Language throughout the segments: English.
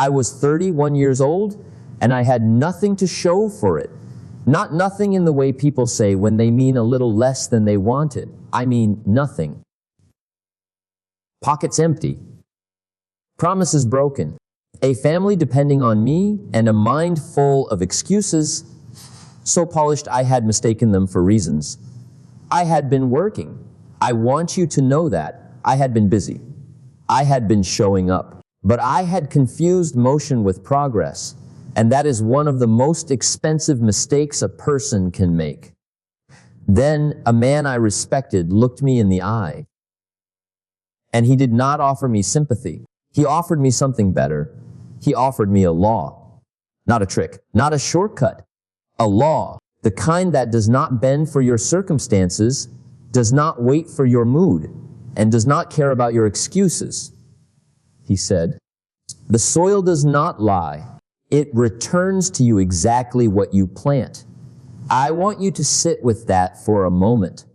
I was 31 years old, and I had nothing to show for it. Not nothing in the way people say when they mean a little less than they wanted. I mean nothing. Pockets empty. Promises broken. A family depending on me, and a mind full of excuses, so polished I had mistaken them for reasons. I had been working. I want you to know that. I had been busy. I had been showing up. But I had confused motion with progress, and that is one of the most expensive mistakes a person can make. Then a man I respected looked me in the eye, and he did not offer me sympathy. He offered me something better. He offered me a law. Not a trick, not a shortcut. A law, the kind that does not bend for your circumstances, does not wait for your mood, and does not care about your excuses. He said, the soil does not lie. It returns to you exactly what you plant. I want you to sit with that for a moment,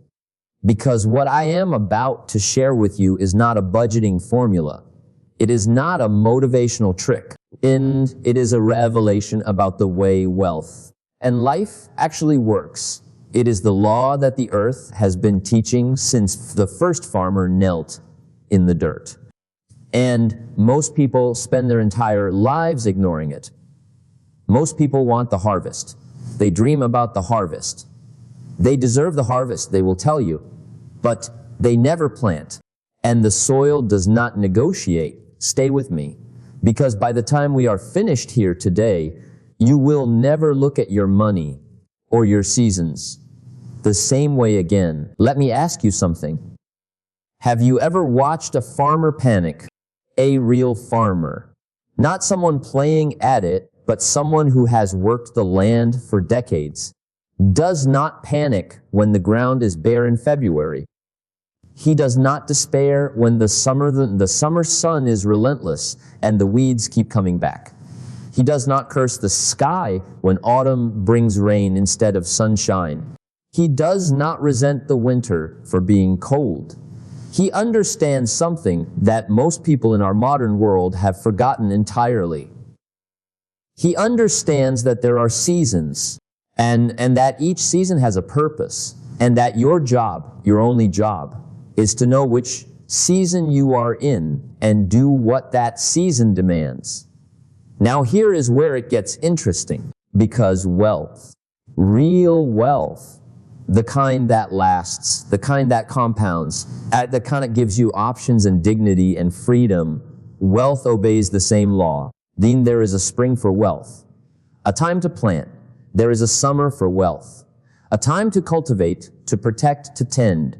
because what I am about to share with you is not a budgeting formula. It is not a motivational trick, and it is a revelation about the way wealth and life actually works. It is the law that the earth has been teaching since the first farmer knelt in the dirt. And most people spend their entire lives ignoring it. Most people want the harvest. They dream about the harvest. They deserve the harvest, they will tell you, but they never plant. And the soil does not negotiate. Stay with me, because by the time we are finished here today, you will never look at your money or your seasons the same way again. Let me ask you something. Have you ever watched a farmer panic? A real farmer. Not someone playing at it, but someone who has worked the land for decades. Does not panic when the ground is bare in February. He does not despair when the summer sun is relentless and the weeds keep coming back. He does not curse the sky when autumn brings rain instead of sunshine. He does not resent the winter for being cold. He understands something that most people in our modern world have forgotten entirely. He understands that there are seasons, and that each season has a purpose, and that your job, your only job, is to know which season you are in and do what that season demands. Now here is where it gets interesting, because wealth, real wealth, the kind that lasts, the kind that compounds, the kind that gives you options and dignity and freedom, wealth obeys the same law. Then there is a spring for wealth, a time to plant. There is a summer for wealth, a time to cultivate, to protect, to tend.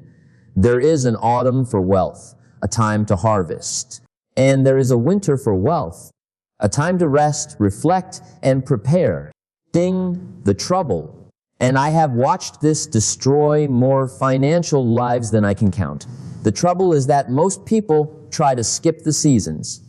There is an autumn for wealth, a time to harvest. And there is a winter for wealth, a time to rest, reflect, and prepare. Ding, the trouble. And I have watched this destroy more financial lives than I can count. The trouble is that most people try to skip the seasons.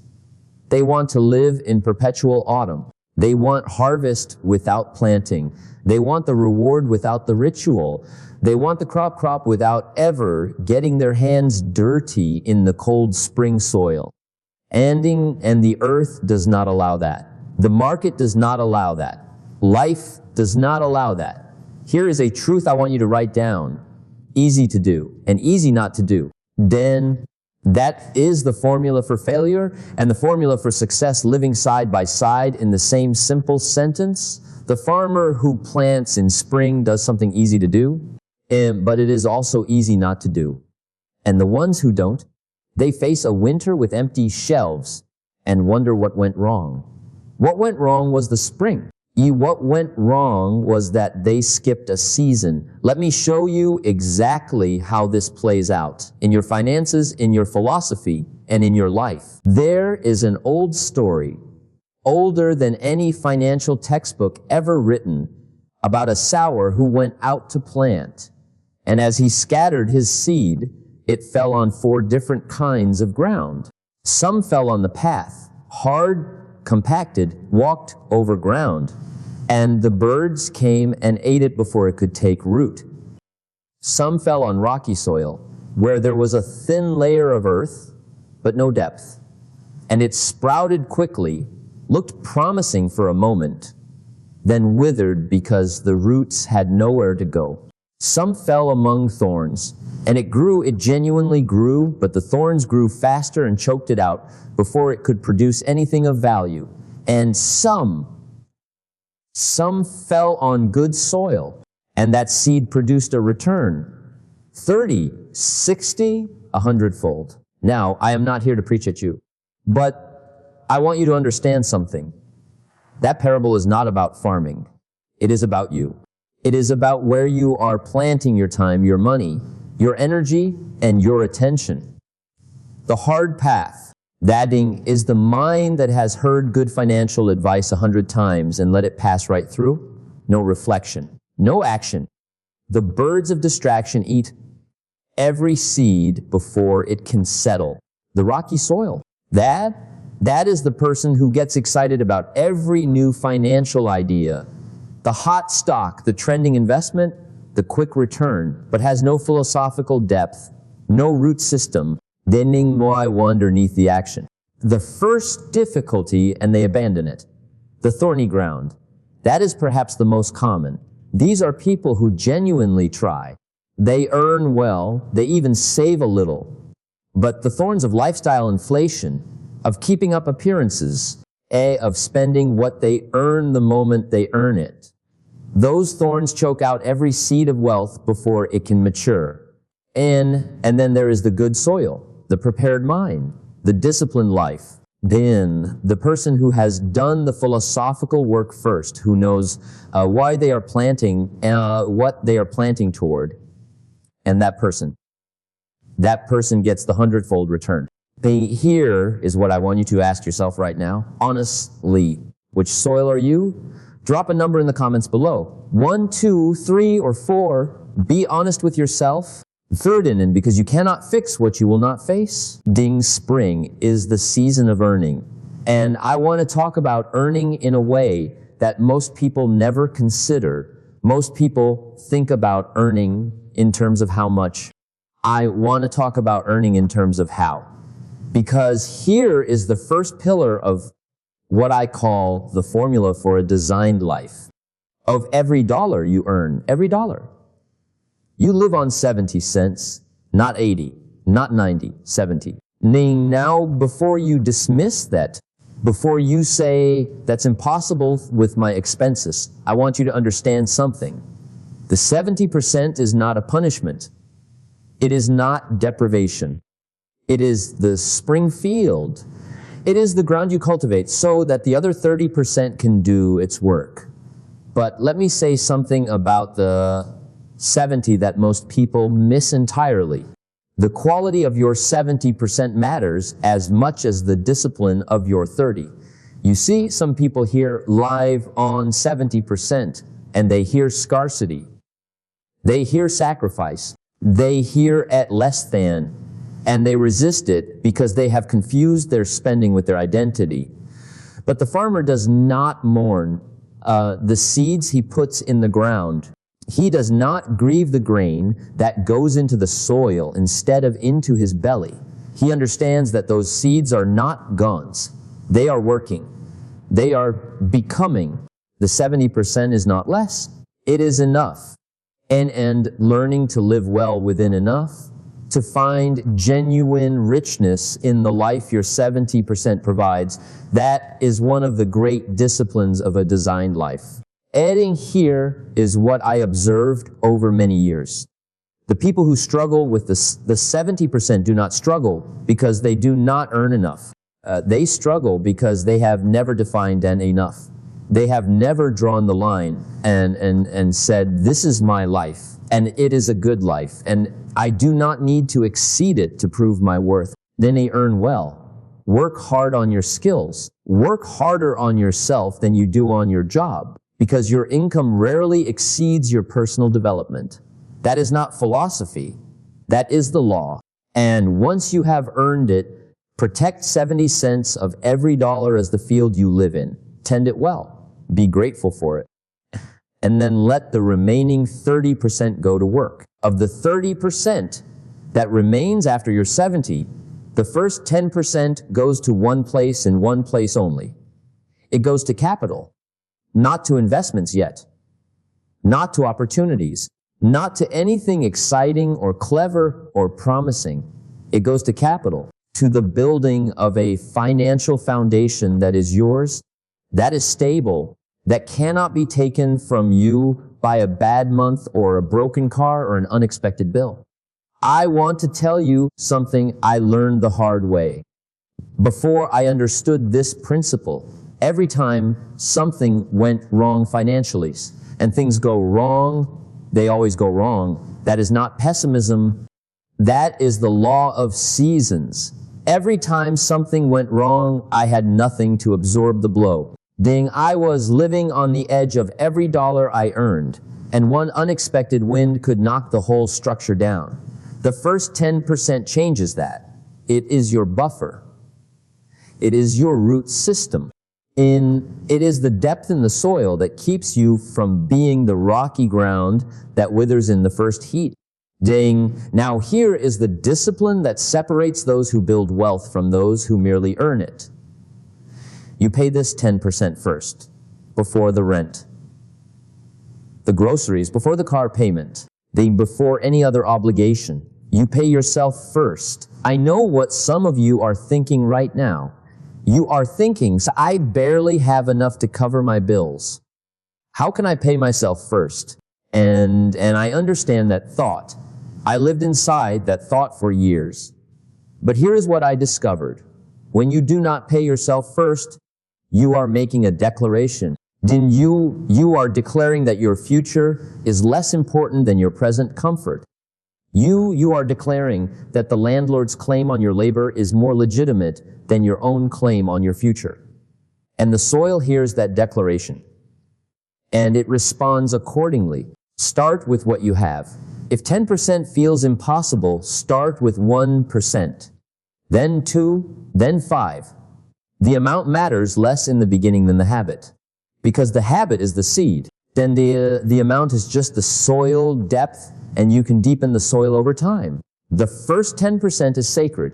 They want to live in perpetual autumn. They want harvest without planting. They want the reward without the ritual. They want the crop without ever getting their hands dirty in the cold spring soil. And the earth does not allow that. The market does not allow that. Life does not allow that. Here is a truth I want you to write down. Easy to do and easy not to do. Then that is the formula for failure and the formula for success, living side by side in the same simple sentence. The farmer who plants in spring does something easy to do, but it is also easy not to do. And the ones who don't, they face a winter with empty shelves and wonder what went wrong. What went wrong was the spring. What went wrong was that they skipped a season. Let me show you exactly how this plays out in your finances, in your philosophy, and in your life. There is an old story, older than any financial textbook ever written, about a sower who went out to plant. And as he scattered his seed, it fell on 4 different kinds of ground. Some fell on the path, hard, compacted, walked over ground, and the birds came and ate it before it could take root. Some fell on rocky soil, where there was a thin layer of earth, but no depth, and it sprouted quickly, looked promising for a moment, then withered because the roots had nowhere to go. Some fell among thorns, and it genuinely grew, but the thorns grew faster and choked it out before it could produce anything of value. And some fell on good soil, and that seed produced a return, 30, 60, 100-fold. Now, I am not here to preach at you, but I want you to understand something. That parable is not about farming. It is about you. It is about where you are planting your time, your money, your energy, and your attention. The hard path, that is the mind that has heard good financial advice 100 times and let it pass right through. No reflection, no action. The birds of distraction eat every seed before it can settle. The rocky soil, that is the person who gets excited about every new financial idea, the hot stock, the trending investment, the quick return, but has no philosophical depth, no root system, then why underneath the action. The first difficulty, and they abandon it. The thorny ground, that is perhaps the most common. These are people who genuinely try. They earn well, they even save a little. But the thorns of lifestyle inflation, of keeping up appearances, of spending what they earn the moment they earn it. Those thorns choke out every seed of wealth before it can mature. And then there is the good soil, the prepared mind, the disciplined life. Then the person who has done the philosophical work first, who knows why they are planting, what they are planting toward, and that person gets the 100-fold return. Here is what I want you to ask yourself right now. Honestly, which soil are you? Drop a number in the comments below. 1, 2, 3, or 4. Be honest with yourself. Third in, because you cannot fix what you will not face. Spring is the season of earning. And I want to talk about earning in a way that most people never consider. Most people think about earning in terms of how much. I want to talk about earning in terms of how. Because here is the first pillar of what I call the formula for a designed life. Of every dollar you earn, every dollar, you live on 70 cents, not 80, not 90, 70. Now, before you dismiss that, before you say, that's impossible with my expenses, I want you to understand something. The 70% is not a punishment. It is not deprivation. It is the spring field. It is the ground you cultivate so that the other 30% can do its work. But let me say something about the 70 that most people miss entirely. The quality of your 70% matters as much as the discipline of your 30. You see, some people here live on 70% and they hear scarcity. They hear sacrifice. They hear at less than. And they resist it because they have confused their spending with their identity. But the farmer does not mourn the seeds he puts in the ground. He does not grieve the grain that goes into the soil instead of into his belly. He understands that those seeds are not guns. They are working. They are becoming. The 70% is not less. It is enough. And learning to live well within enough, to find genuine richness in the life your 70% provides, that is one of the great disciplines of a designed life. Adding here is what I observed over many years. The people who struggle with the 70% do not struggle because they do not earn enough. They struggle because they have never defined an enough. They have never drawn the line and said, this is my life, and it is a good life, and I do not need to exceed it to prove my worth. Then they earn well. Work hard on your skills. Work harder on yourself than you do on your job, because your income rarely exceeds your personal development. That is not philosophy. That is the law. And once you have earned it, protect 70 cents of every dollar as the field you live in. Tend it well. Be grateful for it. And then let the remaining 30% go to work. Of the 30% that remains after you're 70, the first 10% goes to one place and one place only. It goes to capital, not to investments yet, not to opportunities, not to anything exciting or clever or promising. It goes to capital, to the building of a financial foundation that is yours, that is stable, that cannot be taken from you by a bad month or a broken car or an unexpected bill. I want to tell you something I learned the hard way. Before I understood this principle, every time something went wrong financially, and things go wrong, they always go wrong. That is not pessimism. That is the law of seasons. Every time something went wrong, I had nothing to absorb the blow. I was living on the edge of every dollar I earned, and one unexpected wind could knock the whole structure down. The first 10% changes that. It is your buffer. It is your root system. It is the depth in the soil that keeps you from being the rocky ground that withers in the first heat. Now here is the discipline that separates those who build wealth from those who merely earn it. You pay this 10% first, before the rent, the groceries, before the car payment, before any other obligation. You pay yourself first. I know what some of you are thinking right now. You are thinking, so I barely have enough to cover my bills. How can I pay myself first? And I understand that thought. I lived inside that thought for years. But here is what I discovered. When you do not pay yourself first, you are making a declaration. Then you are declaring that your future is less important than your present comfort. You are declaring that the landlord's claim on your labor is more legitimate than your own claim on your future. And the soil hears that declaration, and it responds accordingly. Start with what you have. If 10% feels impossible, start with 1%, then 2, then 5. The amount matters less in the beginning than the habit, because the habit is the seed. Then the amount is just the soil depth, and you can deepen the soil over time. The first 10% is sacred.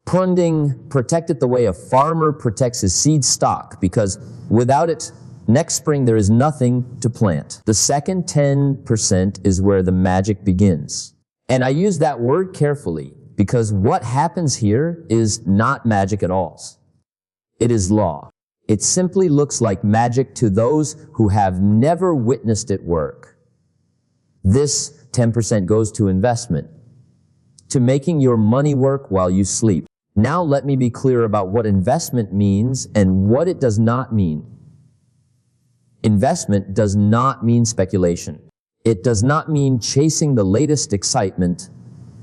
Protect it the way a farmer protects his seed stock, because without it, next spring there is nothing to plant. The second 10% is where the magic begins. And I use that word carefully, because what happens here is not magic at all. It is law. It simply looks like magic to those who have never witnessed it work. This 10% goes to investment, to making your money work while you sleep. Now let me be clear about what investment means and what it does not mean. Investment does not mean speculation. It does not mean chasing the latest excitement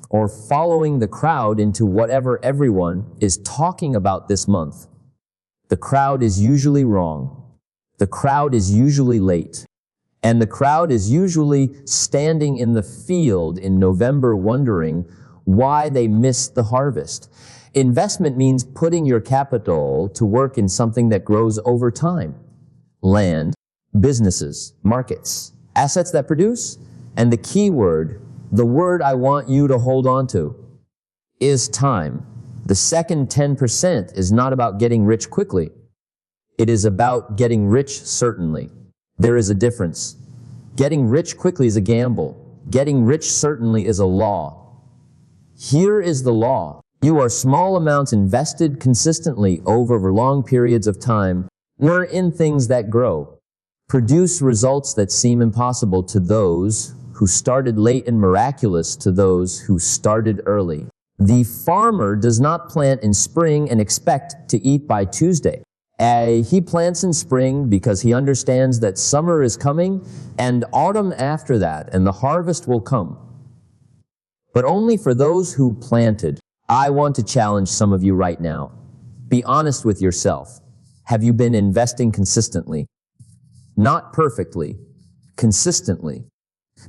or following the crowd into whatever everyone is talking about this month. The crowd is usually wrong. The crowd is usually late. And the crowd is usually standing in the field in November wondering why they missed the harvest. Investment means putting your capital to work in something that grows over time. Land, businesses, markets, assets that produce, and the key word, the word I want you to hold on to, is time. The second 10% is not about getting rich quickly. It is about getting rich certainly. There is a difference. Getting rich quickly is a gamble. Getting rich certainly is a law. Here is the law. You are small amounts invested consistently over long periods of time, or in things that grow, produce results that seem impossible to those who started late and miraculous to those who started early. The farmer does not plant in spring and expect to eat by Tuesday. He plants in spring because he understands that summer is coming and autumn after that, and the harvest will come. But only for those who planted. I want to challenge some of you right now. Be honest with yourself. Have you been investing consistently? Not perfectly, consistently.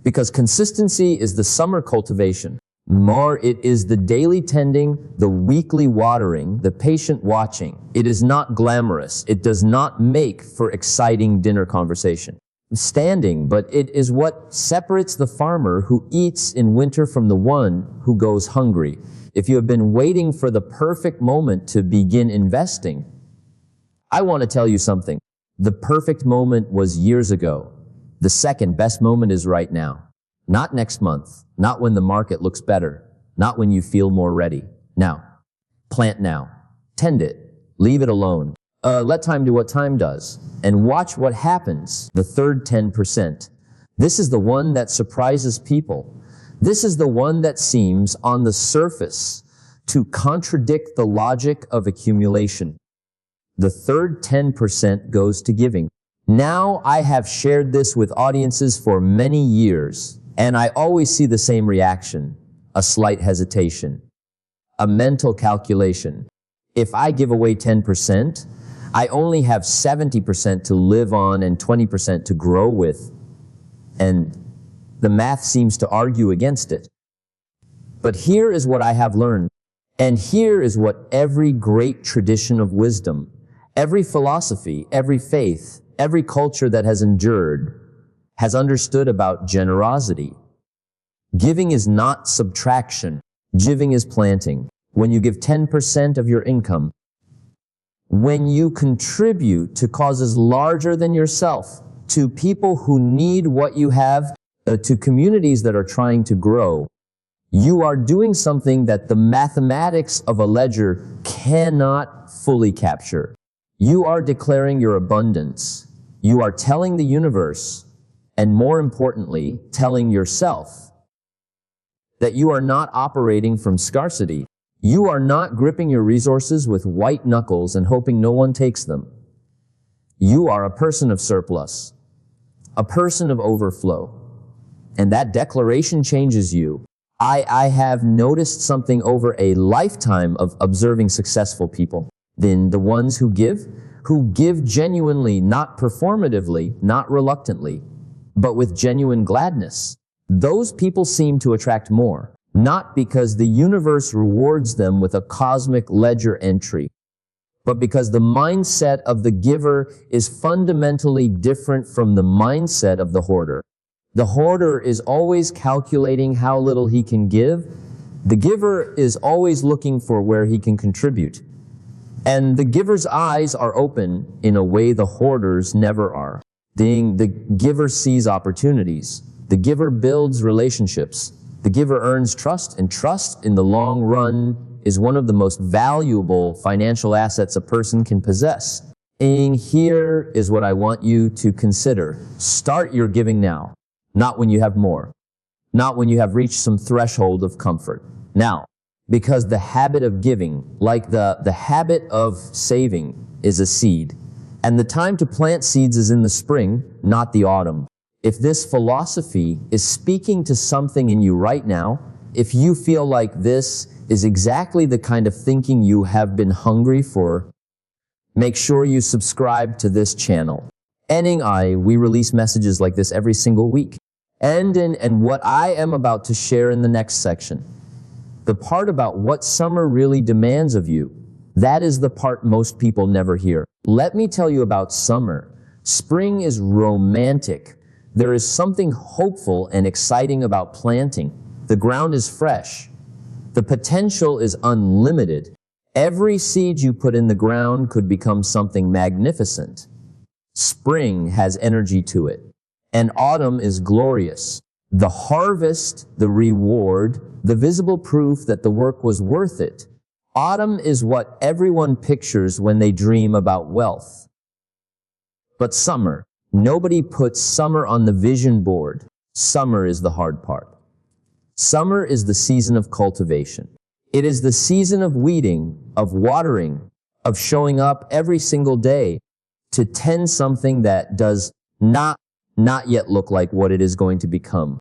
Because consistency is the summer cultivation. More, it is the daily tending, the weekly watering, the patient watching. It is not glamorous. It does not make for exciting dinner conversation. Standing, but it is what separates the farmer who eats in winter from the one who goes hungry. If you have been waiting for the perfect moment to begin investing, I want to tell you something. The perfect moment was years ago. The second best moment is right now. Not next month, not when the market looks better, not when you feel more ready. Now. Plant now. Tend it. Leave it alone. Let time do what time does. And watch what happens. The third 10%. This is the one that surprises people. This is the one that seems, on the surface, to contradict the logic of accumulation. The third 10% goes to giving. Now, I have shared this with audiences for many years, and I always see the same reaction: a slight hesitation, a mental calculation. If I give away 10%, I only have 70% to live on and 20% to grow with. And the math seems to argue against it. But here is what I have learned. And here is what every great tradition of wisdom, every philosophy, every faith, every culture that has endured, has understood about generosity. Giving is not subtraction. Giving is planting. When you give 10% of your income, when you contribute to causes larger than yourself, to people who need what you have, to communities that are trying to grow, you are doing something that the mathematics of a ledger cannot fully capture. You are declaring your abundance. You are telling the universe, and more importantly, telling yourself, that you are not operating from scarcity. You are not gripping your resources with white knuckles and hoping no one takes them. You are a person of surplus, a person of overflow. And that declaration changes you. I have noticed something over a lifetime of observing successful people. Then the ones who give genuinely, not performatively, not reluctantly, but with genuine gladness. Those people seem to attract more, not because the universe rewards them with a cosmic ledger entry, but because the mindset of the giver is fundamentally different from the mindset of the hoarder. The hoarder is always calculating how little he can give. The giver is always looking for where he can contribute. And the giver's eyes are open in a way the hoarder's never are. The giver sees opportunities. The giver builds relationships. The giver earns trust, and trust in the long run is one of the most valuable financial assets a person can possess. And here is what I want you to consider. Start your giving now. Not when you have more. Not when you have reached some threshold of comfort. Now, because the habit of giving, like the habit of saving, is a seed. And the time to plant seeds is in the spring, not the autumn. If this philosophy is speaking to something in you right now, if you feel like this is exactly the kind of thinking you have been hungry for, make sure you subscribe to this channel. We release messages like this every single week. And what I am about to share in the next section, the part about what summer really demands of you, that is the part most people never hear. Let me tell you about summer. Spring is romantic. There is something hopeful and exciting about planting. The ground is fresh. The potential is unlimited. Every seed you put in the ground could become something magnificent. Spring has energy to it, and autumn is glorious. The harvest, the reward, the visible proof that the work was worth it. Autumn is what everyone pictures when they dream about wealth. But summer, nobody puts summer on the vision board. Summer is the hard part. Summer is the season of cultivation. It is the season of weeding, of watering, of showing up every single day to tend something that does not yet look like what it is going to become.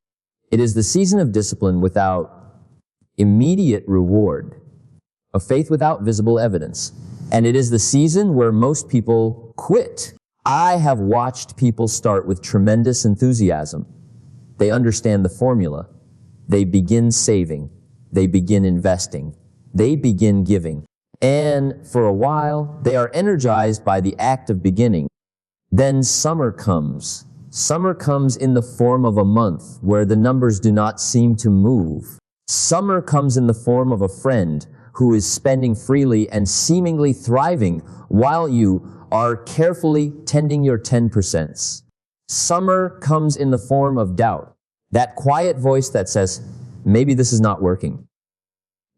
It is the season of discipline without immediate reward, of faith without visible evidence. And it is the season where most people quit. I have watched people start with tremendous enthusiasm. They understand the formula. They begin saving. They begin investing. They begin giving. And for a while, they are energized by the act of beginning. Then summer comes. Summer comes in the form of a month where the numbers do not seem to move. Summer comes in the form of a friend who is spending freely and seemingly thriving while you are carefully tending your 10%. Summer comes in the form of doubt, that quiet voice that says, maybe this is not working.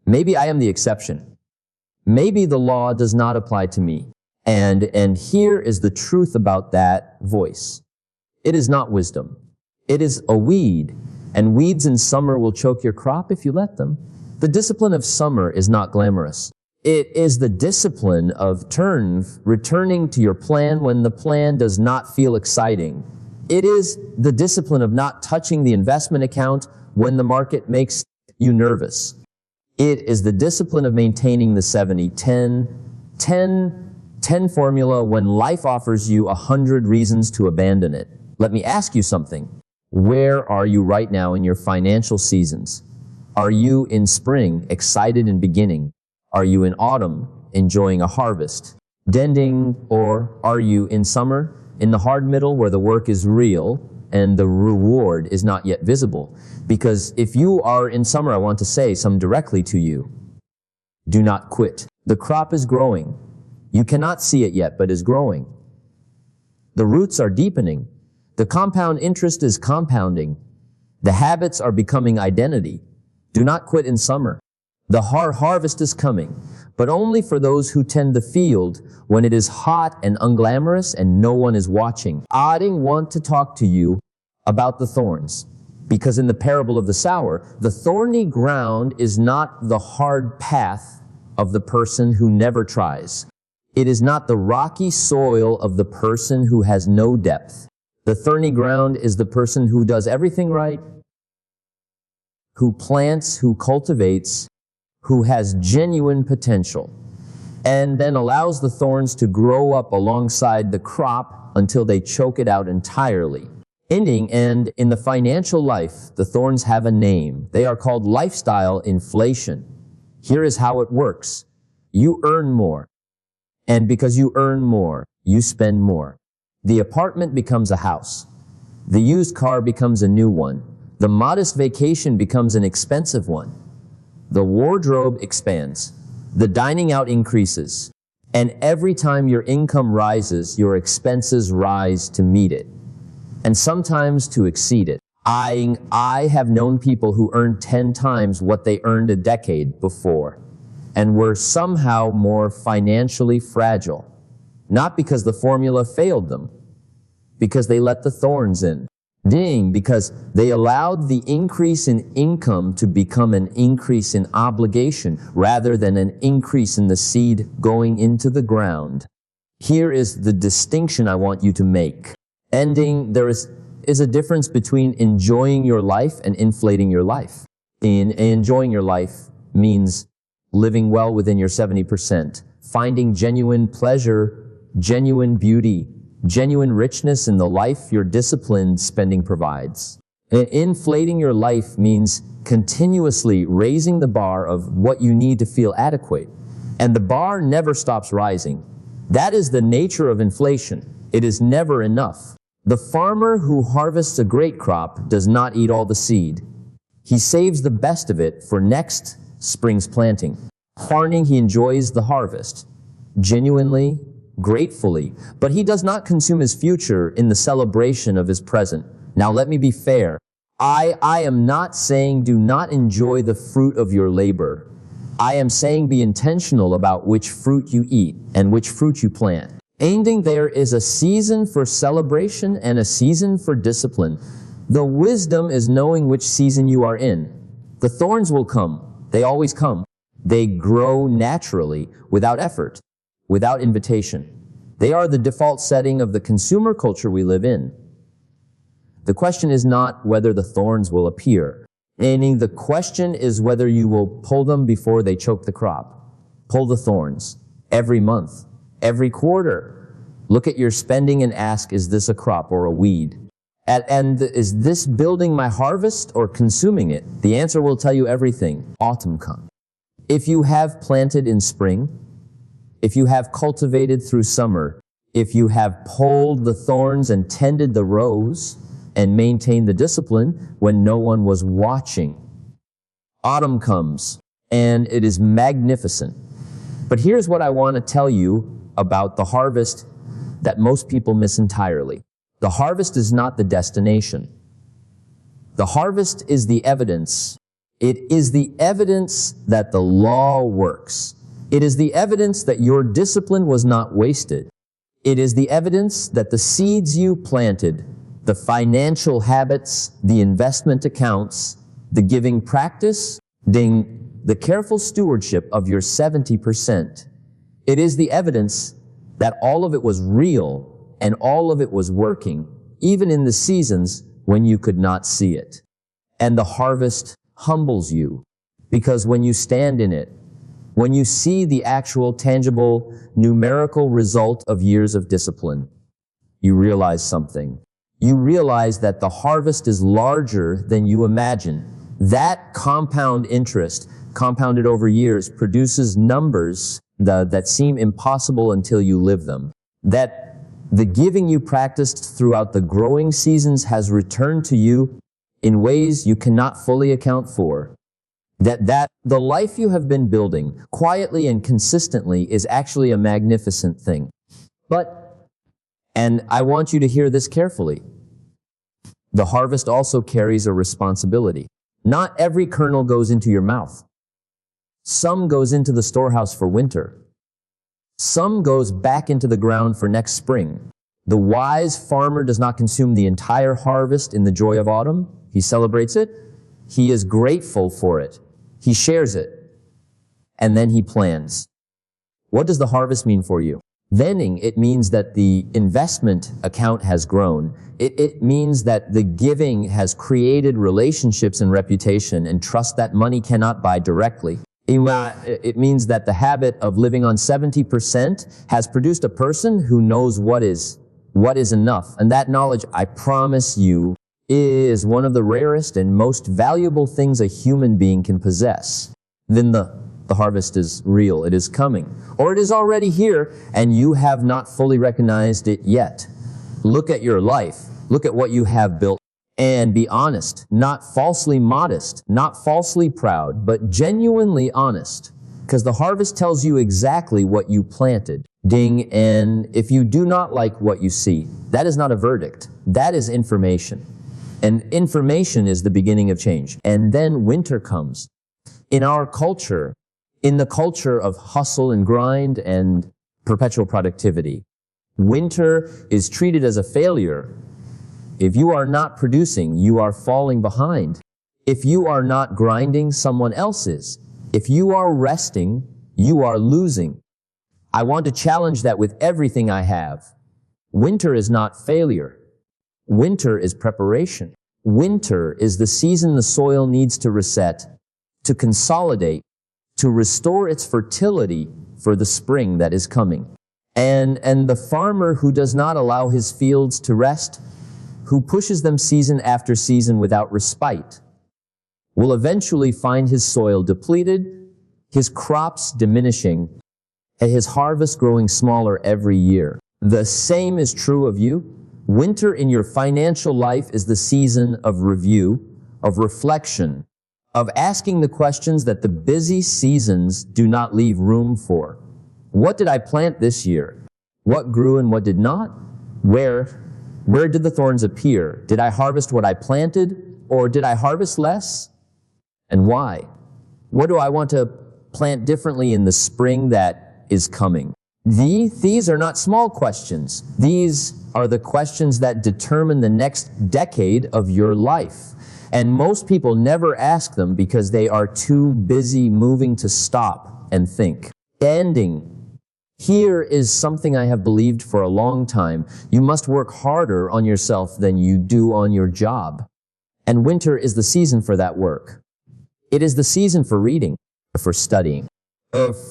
Maybe I am the exception. Maybe the law does not apply to me. And here is the truth about that voice. It is not wisdom. It is a weed, and weeds in summer will choke your crop if you let them. The discipline of summer is not glamorous. It is the discipline of returning to your plan when the plan does not feel exciting. It is the discipline of not touching the investment account when the market makes you nervous. It is the discipline of maintaining the 70-10-10 formula when life offers you 100 reasons to abandon it. Let me ask you something. Where are you right now in your financial seasons? Are you in spring, excited and beginning? Are you in autumn, enjoying a harvest, dending, or are you in summer, in the hard middle where the work is real and the reward is not yet visible? Because if you are in summer, I want to say some directly to you. Do not quit. The crop is growing. You cannot see it yet, but is growing. The roots are deepening. The compound interest is compounding. The habits are becoming identity. Do not quit in summer. The harvest is coming, but only for those who tend the field when it is hot and unglamorous and no one is watching. I want to talk to you about the thorns, because in the parable of the sower, the thorny ground is not the hard path of the person who never tries. It is not the rocky soil of the person who has no depth. The thorny ground is the person who does everything right, who plants, who cultivates, who has genuine potential, and then allows the thorns to grow up alongside the crop until they choke it out entirely. And in the financial life, the thorns have a name. They are called lifestyle inflation. Here is how it works. You earn more, and because you earn more, you spend more. The apartment becomes a house. The used car becomes a new one. The modest vacation becomes an expensive one. The wardrobe expands. The dining out increases. And every time your income rises, your expenses rise to meet it, and sometimes to exceed it. I have known people who earned 10 times what they earned a decade before, and were somehow more financially fragile. Not because the formula failed them, because they let the thorns in. Because they allowed the increase in income to become an increase in obligation rather than an increase in the seed going into the ground. Here is the distinction I want you to make. There is a difference between enjoying your life and inflating your life. Enjoying your life means living well within your 70%, finding genuine pleasure, genuine beauty, genuine richness in the life your disciplined spending provides. Inflating your life means continuously raising the bar of what you need to feel adequate. And the bar never stops rising. That is the nature of inflation. It is never enough. The farmer who harvests a great crop does not eat all the seed. He saves the best of it for next spring's planting. He enjoys the harvest, genuinely, gratefully, but he does not consume his future in the celebration of his present. Now let me be fair. I am not saying do not enjoy the fruit of your labor. I am saying be intentional about which fruit you eat and which fruit you plant. There is a season for celebration and a season for discipline. The wisdom is knowing which season you are in. The thorns will come. They always come. They grow naturally, without effort, without invitation. They are the default setting of the consumer culture we live in. The question is not whether the thorns will appear. The question is whether you will pull them before they choke the crop. Pull the thorns. Every month. Every quarter. Look at your spending and ask, is this a crop or a weed? And is this building my harvest or consuming it? The answer will tell you everything. Autumn comes. If you have planted in spring, if you have cultivated through summer, if you have pulled the thorns and tended the rows and maintained the discipline when no one was watching, autumn comes. and it is magnificent. But here's what I want to tell you about the harvest that most people miss entirely. The harvest is not the destination. The harvest is the evidence. It is the evidence that the law works. It is the evidence that your discipline was not wasted. It is the evidence that the seeds you planted, the financial habits, the investment accounts, the giving practice, the careful stewardship of your 70%. It is the evidence that all of it was real and all of it was working, even in the seasons when you could not see it. And the harvest humbles you, because when you stand in it, when you see the actual tangible numerical result of years of discipline, you realize something. You realize that the harvest is larger than you imagine. That compound interest, compounded over years, produces numbers that seem impossible until you live them. That the giving you practiced throughout the growing seasons has returned to you in ways you cannot fully account for. That the life you have been building quietly and consistently is actually a magnificent thing. But, and I want you to hear this carefully, the harvest also carries a responsibility. Not every kernel goes into your mouth. Some goes into the storehouse for winter. Some goes back into the ground for next spring. The wise farmer does not consume the entire harvest in the joy of autumn. He celebrates it. He is grateful for it. He shares it. And then he plans. What does the harvest mean for you? Vending, it means that the investment account has grown. It means that the giving has created relationships and reputation and trust that money cannot buy directly. It means that the habit of living on 70% has produced a person who knows what is enough. And that knowledge, I promise you, is one of the rarest and most valuable things a human being can possess. Then the harvest is real. It is coming. Or it is already here, and you have not fully recognized it yet. Look at your life. Look at what you have built. And be honest, not falsely modest, not falsely proud, but genuinely honest. Because the harvest tells you exactly what you planted. Ding, and if you do not like what you see, that is not a verdict. That is information. And information is the beginning of change. And then winter comes. In our culture, in the culture of hustle and grind and perpetual productivity, winter is treated as a failure. If you are not producing, you are falling behind. If you are not grinding, someone else is. If you are resting, you are losing. I want to challenge that with everything I have. Winter is not failure. Winter is preparation. Winter is the season the soil needs to reset, to consolidate, to restore its fertility for the spring that is coming. And the farmer who does not allow his fields to rest, who pushes them season after season without respite, will eventually find his soil depleted, his crops diminishing, and his harvest growing smaller every year. The same is true of you. Winter in your financial life is the season of review, of reflection, of asking the questions that the busy seasons do not leave room for. What did I plant this year? What grew and what did not? Where did the thorns appear? Did I harvest what I planted, or did I harvest less? And why? What do I want to plant differently in the spring that is coming? These are not small questions. These are the questions that determine the next decade of your life. And most people never ask them because they are too busy moving to stop and think. Ending. Here is something I have believed for a long time. You must work harder on yourself than you do on your job. And winter is the season for that work. It is the season for reading, for studying,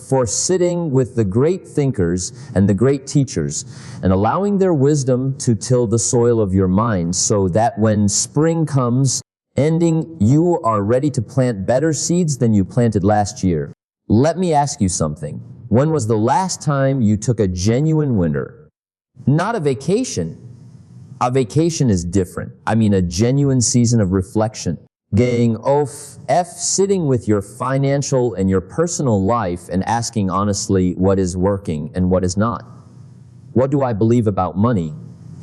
for sitting with the great thinkers and the great teachers and allowing their wisdom to till the soil of your mind so that when spring comes, ending, you are ready to plant better seeds than you planted last year. Let me ask you something. When was the last time you took a genuine winter? Not a vacation. A vacation is different. I mean a genuine season of reflection. Gang F sitting with your financial and your personal life and asking honestly what is working and what is not. What do I believe about money?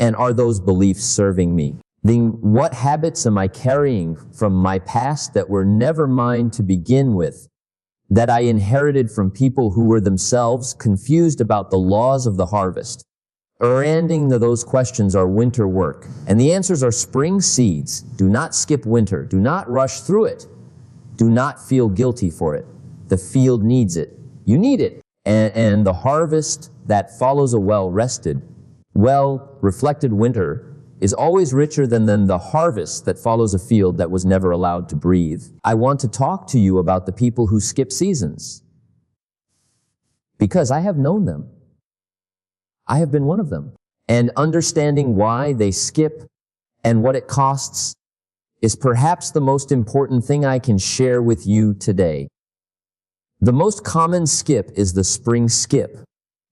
And are those beliefs serving me? Then what habits am I carrying from my past that were never mine to begin with, that I inherited from people who were themselves confused about the laws of the harvest? Ending those questions are winter work, and the answers are spring seeds. Do not skip winter. Do not rush through it. Do not feel guilty for it. The field needs it. You need it. And the harvest that follows a well-rested, well-reflected winter is always richer than the harvest that follows a field that was never allowed to breathe. I want to talk to you about the people who skip seasons, because I have known them. I have been one of them. And understanding why they skip and what it costs is perhaps the most important thing I can share with you today. The most common skip is the spring skip.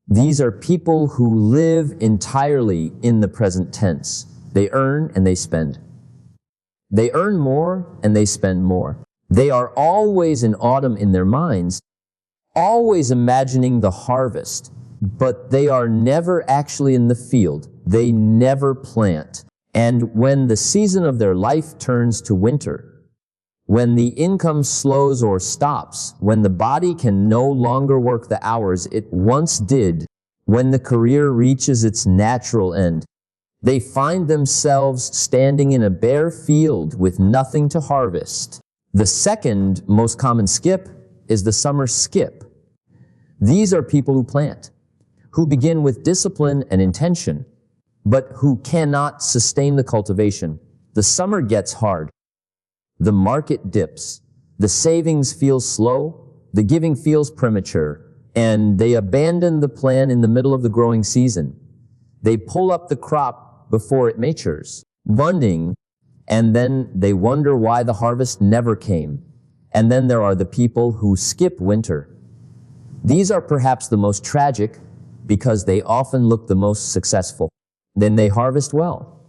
These are people who live entirely in the present tense. They earn and they spend. They earn more and they spend more. They are always in autumn in their minds, always imagining the harvest, but they are never actually in the field. They never plant. And when the season of their life turns to winter, when the income slows or stops, when the body can no longer work the hours it once did, when the career reaches its natural end, they find themselves standing in a bare field with nothing to harvest. The second most common skip is the summer skip. These are people who plant, who begin with discipline and intention, but who cannot sustain the cultivation. The summer gets hard. The market dips. The savings feel slow. The giving feels premature. And they abandon the plan in the middle of the growing season. They pull up the crop before it matures, bunding, and then they wonder why the harvest never came. And then there are the people who skip winter. These are perhaps the most tragic because they often look the most successful. Then they harvest well.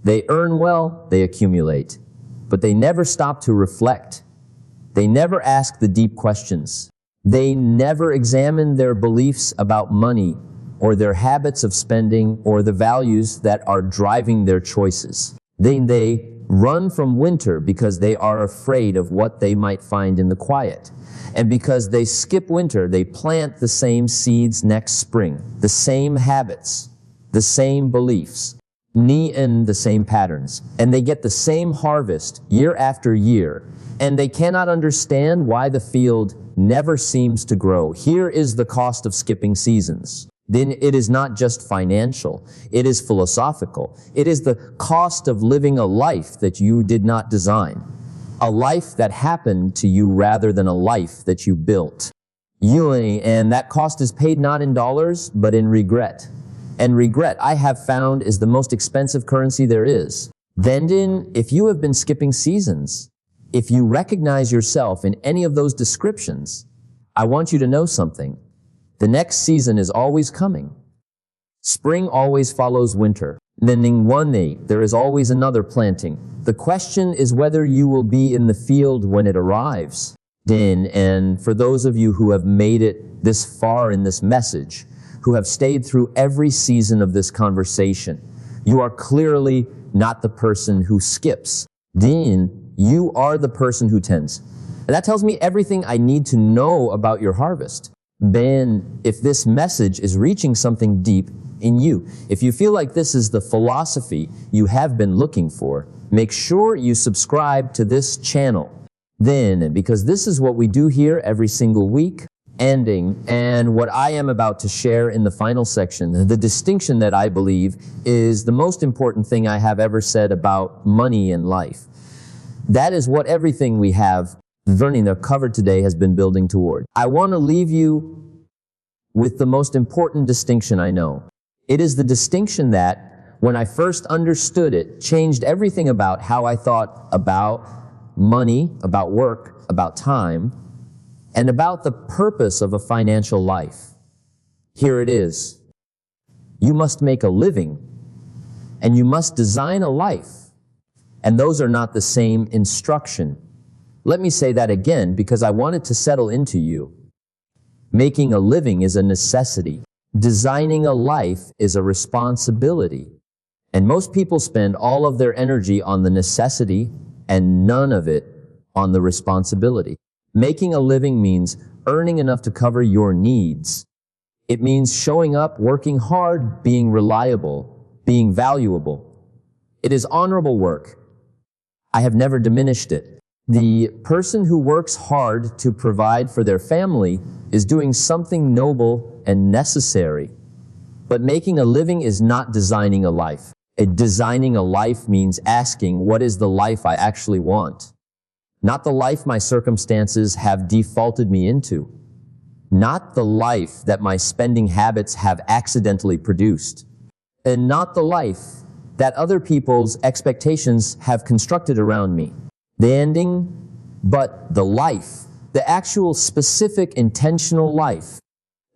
They earn well, they accumulate. But they never stop to reflect. They never ask the deep questions. They never examine their beliefs about money or their habits of spending or the values that are driving their choices. They run from winter because they are afraid of what they might find in the quiet. And because they skip winter, they plant the same seeds next spring, the same habits, the same beliefs, and the same patterns. And they get the same harvest year after year. And they cannot understand why the field never seems to grow. Here is the cost of skipping seasons. Then it is not just financial. It is philosophical. It is the cost of living a life that you did not design. A life that happened to you rather than a life that you built. And that cost is paid not in dollars, but in regret. And regret, I have found, is the most expensive currency there is. Then, if you have been skipping seasons, if you recognize yourself in any of those descriptions, I want you to know something. The next season is always coming. Spring always follows winter. Then one day, there is always another planting. The question is whether you will be in the field when it arrives. And for those of you who have made it this far in this message, who have stayed through every season of this conversation, you are clearly not the person who skips. You are the person who tends. And that tells me everything I need to know about your harvest. If this message is reaching something deep in you, if you feel like this is the philosophy you have been looking for, make sure you subscribe to this channel. Because this is what we do here every single week, and what I am about to share in the final section, the distinction that I believe is the most important thing I have ever said about money and life. That is what everything we have learning the cover today has been building toward. I want to leave you with the most important distinction I know. It is the distinction that, when I first understood it, changed everything about how I thought about money, about work, about time, and about the purpose of a financial life. Here it is. You must make a living, and you must design a life And those are not the same instruction. Let me say that again because I want it to settle into you. Making a living is a necessity. Designing a life is a responsibility. And most people spend all of their energy on the necessity and none of it on the responsibility. Making a living means earning enough to cover your needs. It means showing up, working hard, being reliable, being valuable. It is honorable work. I have never diminished it. The person who works hard to provide for their family is doing something noble and necessary. But making a living is not designing a life. Designing a life means asking, what is the life I actually want? Not the life my circumstances have defaulted me into. Not the life that my spending habits have accidentally produced. And not the life that other people's expectations have constructed around me. The ending, but the life, the actual specific intentional life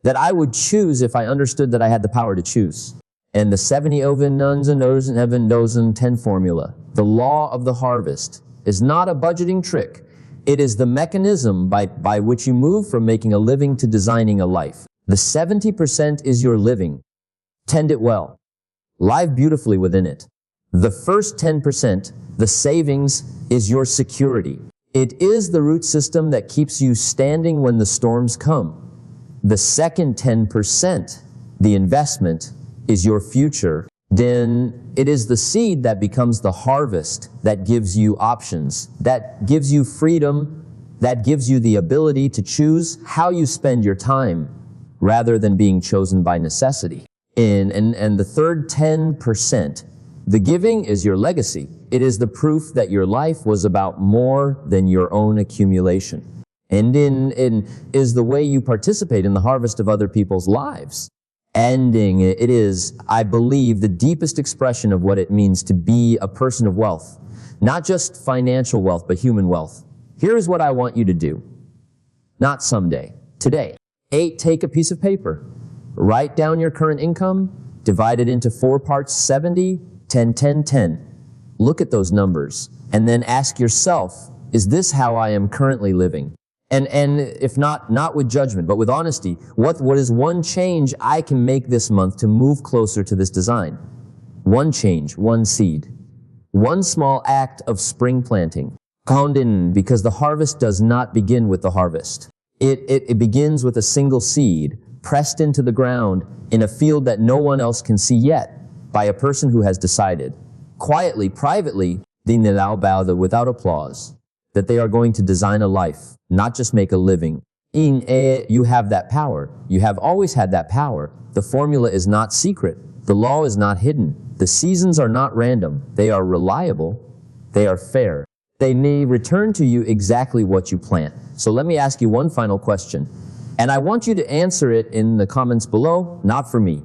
that I would choose if I understood that I had the power to choose. And the 70 oven nuns and dozen heaven dozen 10 formula, the law of the harvest, is not a budgeting trick. It is the mechanism by which you move from making a living to designing a life. The 70% is your living. Tend it well. Live beautifully within it. The first 10%, the savings, is your security. It is the root system that keeps you standing when the storms come. The second 10%, the investment, is your future. Then it is the seed that becomes the harvest that gives you options, that gives you freedom, that gives you the ability to choose how you spend your time rather than being chosen by necessity. And the third 10%, the giving, is your legacy. It is the proof that your life was about more than your own accumulation. And is the way you participate in the harvest of other people's lives. Ending, it is, I believe, the deepest expression of what it means to be a person of wealth. Not just financial wealth, but human wealth. Here is what I want you to do. Not someday, today. 8, take a piece of paper. Write down your current income, divide it into 4 parts, 70, 10, 10, 10. Look at those numbers, and then ask yourself, is this how I am currently living? And if not with judgment, but with honesty, what is one change I can make this month to move closer to this design? One change, one seed. One small act of spring planting. Because the harvest does not begin with the harvest. It begins with a single seed, pressed into the ground in a field that no one else can see yet, by a person who has decided, quietly, privately, without applause, that they are going to design a life, not just make a living. You have that power. You have always had that power. The formula is not secret. The law is not hidden. The seasons are not random. They are reliable. They are fair. They may return to you exactly what you plant. So let me ask you one final question. And I want you to answer it in the comments below, not for me,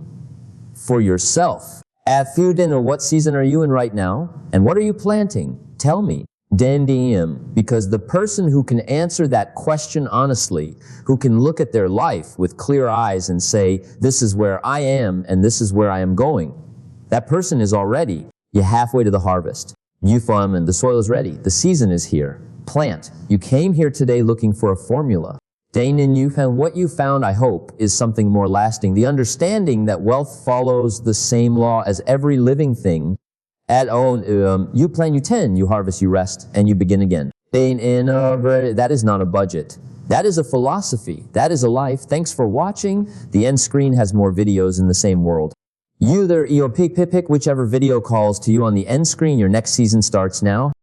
for yourself. What season are you in right now? And what are you planting? Tell me. Because the person who can answer that question honestly, who can look at their life with clear eyes and say, this is where I am and this is where I am going, that person is already halfway to the harvest. And the soil is ready. The season is here. Plant. You came here today looking for a formula. What you found, I hope, is something more lasting. The understanding that wealth follows the same law as every living thing. You plant, you tend, you harvest, you rest, and you begin again. That is not a budget. That is a philosophy. That is a life. Thanks for watching. The end screen has more videos in the same world. Pick whichever video calls to you on the end screen. Your next season starts now.